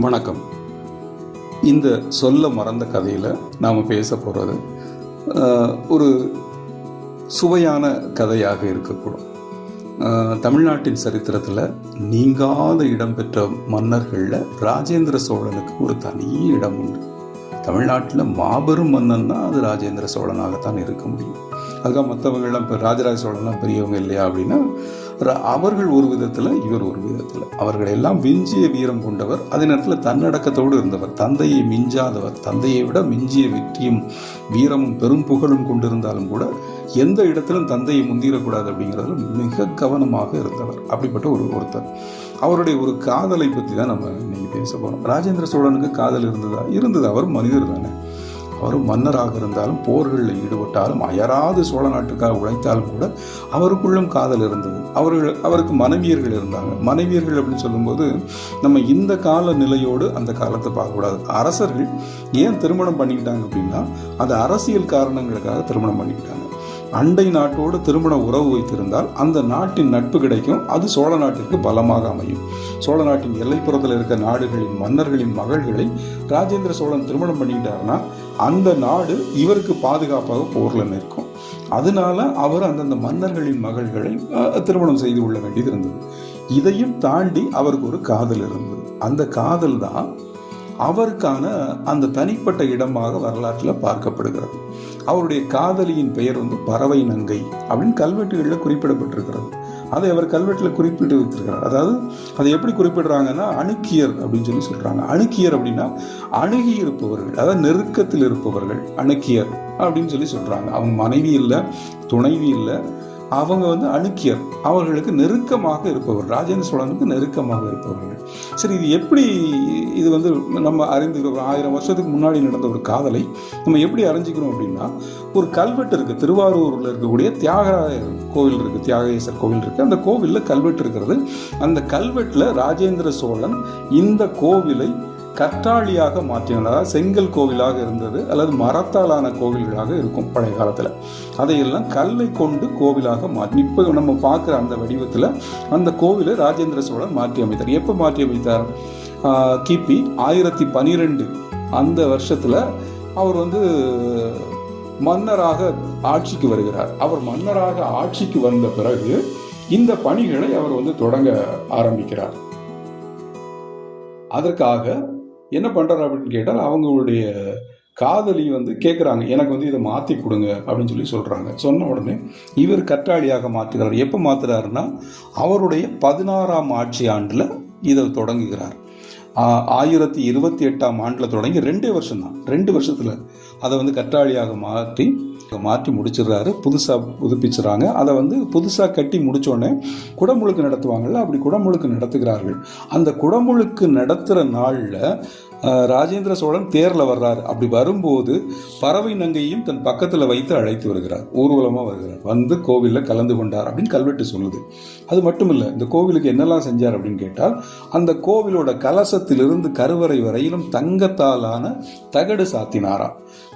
வணக்கம். இந்த சொல்ல மறந்த கதையில் நாம் பேச போகிறது ஒரு சுவையான கதையாக இருக்கக்கூடும். தமிழ்நாட்டின் சரித்திரத்தில் நீங்காத இடம்பெற்ற மன்னர்களில் ராஜேந்திர சோழனுக்கு ஒரு தனி இடம் உண்டு. தமிழ்நாட்டில் மாபெரும் மன்னன்னா அது ராஜேந்திர சோழனாகத்தான் இருக்க முடியும். அதுக்காக மற்றவங்கள்லாம் இப்போ ராஜராஜ சோழன்லாம் பெரியவங்க இல்லையா அப்படின்னா, அவர்கள் ஒரு விதத்தில், இவர் ஒரு விதத்தில், அவர்கள் எல்லாம் விஞ்சிய வீரம் கொண்டவர். அதே நேரத்தில் தன்னடக்கத்தோடு இருந்தவர், தந்தையை மிஞ்சாதவர், தந்தையை விட மிஞ்சிய வெற்றியும் வீரமும் பெரும் புகழும் கொண்டிருந்தாலும் கூட எந்த இடத்திலும் தந்தையை முந்திரக்கூடாது அப்படிங்கிறதுல மிக கவனமாக இருந்தவர். அப்படிப்பட்ட ஒருத்தர். அவருடைய ஒரு காதலை பற்றி தான் நம்ம இன்னைக்கு பேச போகிறோம். ராஜேந்திர சோழனுக்கு காதல் இருந்தது. அவர் மனிதர் தானே. அவரும் மன்னராக இருந்தாலும், போர்களில் ஈடுபட்டாலும், அயராது சோழ நாட்டுக்காக உழைத்தாலும் கூட அவருக்குள்ளும் காதல் இருந்தது. அவருக்கு மனைவியர்கள் இருந்தாங்க. மனைவியர்கள் அப்படின்னு சொல்லும்போது நம்ம இந்த கால நிலையோடு அந்த காலத்தை பார்க்கக்கூடாது. அரசர்கள் ஏன் திருமணம் பண்ணிக்கிட்டாங்க அப்படின்னா, அது அரசியல் காரணங்களுக்காக திருமணம் பண்ணிக்கிட்டாங்க. அண்டை நாட்டோடு திருமண உறவு வைத்திருந்தால் அந்த நாட்டின் நட்பு கிடைக்கும். அது சோழ நாட்டிற்கு பலமாக அமையும். சோழ நாட்டின் எல்லைப்புறத்தில் இருக்க நாடுகளின் மன்னர்களின் மகள்களை ராஜேந்திர சோழன் திருமணம் பண்ணிக்கிட்டாருன்னா அந்த நாடு இவருக்கு பாதுகாப்பாக போர்ல நிற்கும். அதனால அவர் அந்தந்த மன்னர்களின் மகள்களை திருமணம் செய்து கொள்ள வேண்டியது இருந்தது. இதையும் தாண்டி அவருக்கு ஒரு காதல் இருந்தது. அந்த காதல் தான் அவருக்கான அந்த தனிப்பட்ட இடமாக வரலாற்றில் பார்க்கப்படுகிறது. அவருடைய காதலியின் பெயர் பறவை நங்கை அப்படின்னு கல்வெட்டுகளில் குறிப்பிடப்பட்டிருக்கிறது. அதை அவர் கல்வெட்டில் குறிப்பிட்டு வைத்திருக்கிறார். அதாவது அதை எப்படி குறிப்பிடுறாங்கன்னா, அணுக்கியர் அப்படின்னு சொல்றாங்க. அணுக்கியர் அப்படின்னா அணுகி இருப்பவர்கள், அதாவது நெருக்கத்தில் இருப்பவர்கள் அணுக்கியர் அப்படின்னு சொல்றாங்க. அவங்க மனைவி இல்லை, துணைவி இல்லை, அவங்க அணுக்கியர், அவர்களுக்கு நெருக்கமாக இருப்பவர், ராஜேந்திர சோழனுக்கு நெருக்கமாக இருப்பவர்கள். சரி, இது எப்படி இது நம்ம அறிந்துக்கிறோம்? 1000 வருஷத்துக்கு முன்னாடி நடந்த ஒரு காதலை நம்ம எப்படி அறிஞ்சிக்கிறோம் அப்படின்னா, ஒரு கல்வெட்டு இருக்கு. திருவாரூரில் இருக்கக்கூடிய தியாகராயர் கோவில் இருக்கு, தியாகேசர் கோவில் இருக்கு. அந்த கோவிலில் கல்வெட்டு இருக்கிறது. அந்த கல்வெட்டில் ராஜேந்திர சோழன் இந்த கோவிலை கற்றாழியாக மாற்றினார். அதாவது செங்கல் கோவிலாக இருந்தது, அல்லது மரத்தாலான கோவில்களாக இருக்கும் பழைய காலத்தில். அதையெல்லாம் கல்லை கொண்டு கோவிலாக மாற்றி இப்போ நம்ம பார்க்குற அந்த வடிவத்தில் அந்த கோவிலை ராஜேந்திர சோழன் மாற்றி அமைத்தார். எப்போ மாற்றி அமைத்தார்? கிபி 1012 அந்த வருஷத்தில் அவர் மன்னராக ஆட்சிக்கு வருகிறார். அவர் மன்னராக ஆட்சிக்கு வந்த பிறகு இந்த பணிகளை அவர் தொடங்க ஆரம்பிக்கிறார். அதற்காக என்ன பண்றாரு அப்படின்னு கேட்டால், அவங்களுடைய காதலி கேட்குறாங்க, எனக்கு இதை மாற்றி கொடுங்க அப்படின்னு சொல்றாங்க. சொன்ன உடனே இவர் கற்றாழியாக மாற்றுகிறார். எப்போ மாற்றுறாருன்னா, அவருடைய 16ஆம் ஆட்சி ஆண்டில் இதை தொடங்குகிறார். 1028ஆம் ஆண்டில் தொடங்கி 2 வருஷம்தான். 2 வருஷத்தில் அதை கற்றாழியாக மாற்றி முடிச்சிடுறாரு. புதுசாக புதுப்பிச்சுறாங்க. அதை புதுசாக கட்டி முடித்தோடனே குடமுழுக்கு நடத்துவாங்கள்ல, அப்படி குடமுழுக்கு நடத்துகிறார்கள். அந்த குடமுழுக்கு நடத்துகிற நாளில் ராஜேந்திர சோழன் தேரில் வர்றார். அப்படி வரும்போது பறவை நங்கையும் தன் பக்கத்தில் வைத்து அழைத்து வருகிறார். ஊர்வலமாக வருகிறார். கோவிலில் கலந்து கொண்டார் அப்படின்னு கல்வெட்டு சொல்லுது. அது மட்டும் இல்லை, இந்த கோவிலுக்கு என்னெல்லாம் செஞ்சார் அப்படின்னு கேட்டால், அந்த கோவிலோட கலசத்திலிருந்து கருவறை வரையிலும் தங்கத்தாலான தகடு சாத்தினாரா.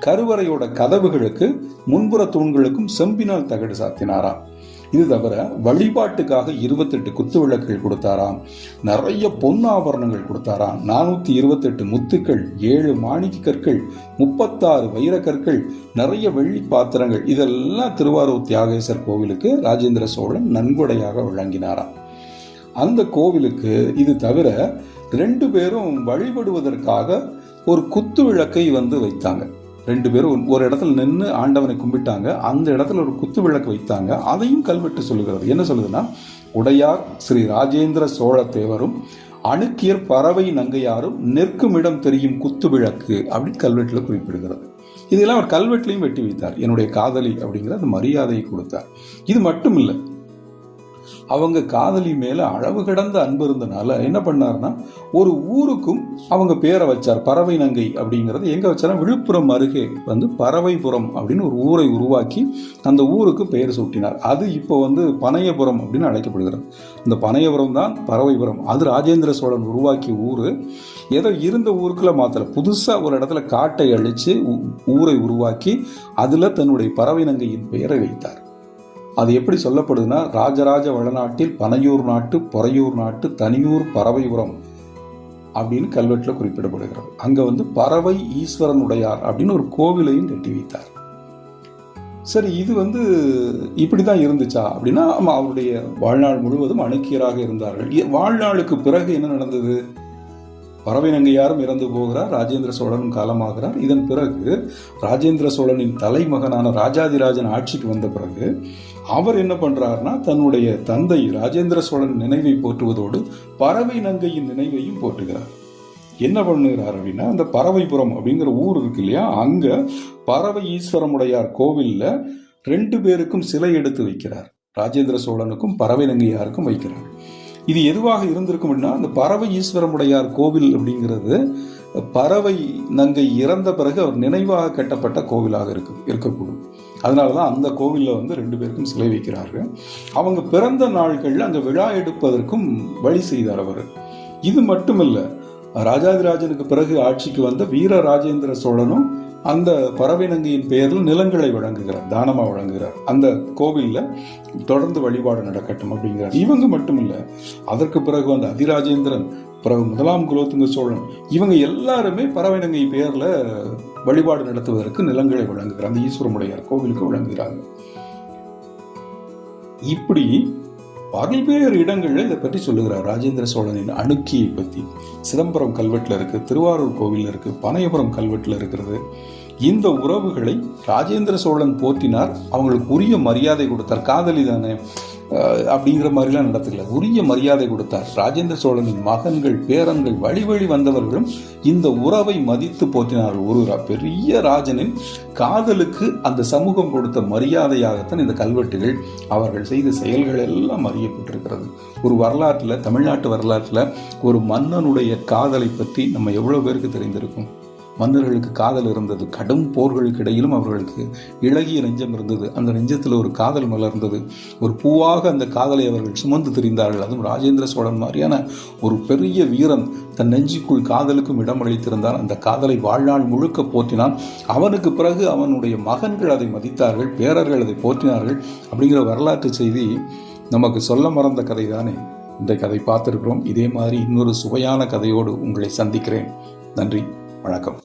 கருவறையோட கதவுகளுக்கு முன்புற தூண்களுக்கும் செம்பினால் தகடு சாத்தினாரா. இது தவிர வழிபாட்டுக்காக 28 குத்து விளக்குகள் கொடுத்தாராம். நிறைய பொன்னாபரணங்கள் கொடுத்தாராம். 428 முத்துக்கள், 7 மாணிக்க கற்கள், 36 வைரக்கற்கள், நிறைய வெள்ளி பாத்திரங்கள், இதெல்லாம் திருவாரூர் தியாகேசர் கோவிலுக்கு ராஜேந்திர சோழன் நன்கொடையாக வழங்கினாராம். அந்த கோவிலுக்கு இது தவிர 2 பேரும் வழிபடுவதற்காக ஒரு குத்து விளக்கை வைத்தாங்க. 2 பேரும் ஒரு இடத்துல நின்று ஆண்டவனை கும்பிட்டாங்க. அந்த இடத்துல ஒரு குத்து விளக்கு வைத்தாங்க. அதையும் கல்வெட்டு சொல்லுகிறது. என்ன சொல்லுதுன்னா, உடையார் ஸ்ரீ ராஜேந்திர சோழ தேவரும் அணுக்கியர் பறவை நங்கையாரும் நிற்கும் இடம் தெரியும் குத்து விளக்கு அப்படின்னு கல்வெட்டில் குறிப்பிடுகிறது. இதெல்லாம் அவர் கல்வெட்டிலையும் வெட்டி வைத்தார். என்னுடைய காதலி அப்படிங்கிற அந்த மரியாதையை கொடுத்தார். இது மட்டும் இல்லை, அவங்க காதலி மேல அளவு கடந்த அன்பு இருந்தனால என்ன பண்ணார்னா, ஒரு ஊருக்கும் அவங்க பேரை வச்சார். பறவை நங்கை அப்படிங்கிறது எங்க வச்சாரா, விழுப்புரம் அருகே பறவைபுரம் அப்படின்னு ஒரு ஊரை உருவாக்கி அந்த ஊருக்கு பெயர் சூட்டினார். அது இப்போ பனையபுரம் அப்படின்னு அழைக்கப்படுகிறது. இந்த பனையபுரம் தான் பறவைபுரம். அது ராஜேந்திர சோழன் உருவாக்கிய ஊரு. ஏதோ இருந்த ஊருக்குள்ள மாத்திர புதுசா ஒரு இடத்துல காட்டை அழிச்சு ஊரை உருவாக்கி அதுல தன்னுடைய பறவை நங்கையின் பெயரை வைத்தார். அது எப்படி சொல்லப்படுதுன்னா, ராஜராஜ வளநாட்டில் பனையூர் நாட்டு, பொறையூர் நாட்டு, தனியூர், பறவைபுரம் அப்படின்னு கல்வெட்டில் குறிப்பிடப்படுகிறது. அங்கே வந்து பறவை ஈஸ்வரன் உடையார் அப்படின்னு ஒரு கோவிலையும் கட்டி வைத்தார். சரி, இது வந்து இப்படி தான் இருந்துச்சா அப்படின்னா, அவருடைய வாழ்நாள் முழுவதும் அணுக்கியராக இருந்தார்கள். வாழ்நாளுக்கு பிறகு என்ன நடந்தது? பறவை நங்கையாரும் இறந்து போகிறார், ராஜேந்திர சோழனும் காலமாகிறார். இதன் பிறகு ராஜேந்திர சோழனின் தலைமகனான ராஜாதிராஜன் ஆட்சிக்கு வந்த பிறகு அவர் என்ன பண்றாருன்னா, தன்னுடைய தந்தை ராஜேந்திர சோழன் நினைவை போற்றுவதோடு பறவை நங்கையின் நினைவையும் போற்றுகிறார். என்ன பண்ணுகிறார் அப்படின்னா, அந்த பறவைபுரம் அப்படிங்கிற ஊர் இருக்கு இல்லையா, அங்க பறவை ஈஸ்வரமுடையார் கோவில்ல 2 பேருக்கும் சிலை எடுத்து வைக்கிறார். ராஜேந்திர சோழனுக்கும் பறவை நங்கையாருக்கும் வைக்கிறார். இது எதுவாக இருந்திருக்கும் அப்படின்னா, அந்த பறவை ஈஸ்வரமுடையார் கோவில் அப்படிங்கிறது பறவை நங்கை இறந்த பிறகு அவர் நினைவாக கட்டப்பட்ட கோவிலாக இருக்கக்கூடும். அதனாலதான் அந்த கோவில்ல வந்து 2 பேருக்கும் சிலை வைக்கிறார்கள். அவங்க பிறந்த நாட்கள்ல அங்க விழா எடுப்பதற்கும் வழி செய்தார் அவர். இது மட்டுமல்ல, ராஜாதிராஜனுக்கு பிறகு ஆட்சிக்கு வந்த வீர ராஜேந்திர சோழனும் அந்த பறவை நங்கையின் பெயரில் நிலங்களை வழங்குகிறார், தானமா வழங்குகிறார். அந்த கோவில்ல தொடர்ந்து வழிபாடு நடக்கட்டும் அப்படிங்கிறார். இவங்க மட்டும் இல்ல, அதற்கு பிறகு வந்த அதிராஜேந்திரன், பிறகு 1ஆம் குலோத்துங்க சோழன், இவங்க எல்லாருமே பறவை நங்கை பெயர்ல வழிபாடு நடத்துவதற்கு நிலங்களை வழங்குகிறார். அந்த ஈஸ்வரமுடையார் கோவிலுக்கு வழங்குகிறாங்க. இப்படி பல்வேறு இடங்கள்ல இதை பற்றி சொல்லுகிறார். ராஜேந்திர சோழனின் அணுக்கியை பற்றி சிதம்பரம் கல்வெட்டுல இருக்கு, திருவாரூர் கோவில் இருக்கு, பனையபுரம் கல்வெட்டுல இருக்கிறது. இந்த உறவுகளை ராஜேந்திர சோழன் போற்றினார், அவங்களுக்கு உரிய மரியாதை கொடுத்தார். காதலி தானே அப்படிங்கிற மாதிரிலாம் நடத்தல, உரிய மரியாதை கொடுத்தார். ராஜேந்திர சோழனின் மகன்கள், பேரன்கள், வழி வழி வந்தவர்களும் இந்த உறவை மதித்து போற்றினார்கள். ஒரு பெரிய ராஜனின் காதலுக்கு அந்த சமூகம் கொடுத்த மரியாதையாகத்தான் இந்த கல்வெட்டுகள், அவர்கள் செய்த செயல்கள் எல்லாம் அறியப்பட்டிருக்கிறது. ஒரு வரலாற்றில், தமிழ்நாட்டு வரலாற்றில் ஒரு மன்னனுடைய காதலை பற்றி நம்ம எவ்வளவு பேருக்கு தெரிந்திருக்கும்? மன்னர்களுக்கு காதல் இருந்தது, கடும் போர்களுக்கு இடையிலும் அவர்களுக்கு இளகிய நெஞ்சம் இருந்தது. அந்த நெஞ்சத்தில் ஒரு காதல் மலர்ந்தது. ஒரு பூவாக அந்த காதலை அவர்கள் சுமந்து திரிந்தார்கள். அதுவும் ராஜேந்திர சோழன் மாதிரியான ஒரு பெரிய வீரன் தன் நெஞ்சுக்குள் காதலுக்கும் இடம் அளித்திருந்தான். அந்த காதலை வாழ்நாள் முழுக்க போற்றினான். அவனுக்கு பிறகு அவனுடைய மகன்கள் அதை மதித்தார்கள், பேரர்கள் அதை போற்றினார்கள். அப்படிங்கிற வரலாற்று செய்தி நமக்கு சொல்ல மறந்த கதை தானே. இந்த கதை பார்த்திருக்கிறோம். இதே மாதிரி இன்னொரு சுவையான கதையோடு உங்களை சந்திக்கிறேன். நன்றி, வணக்கம்.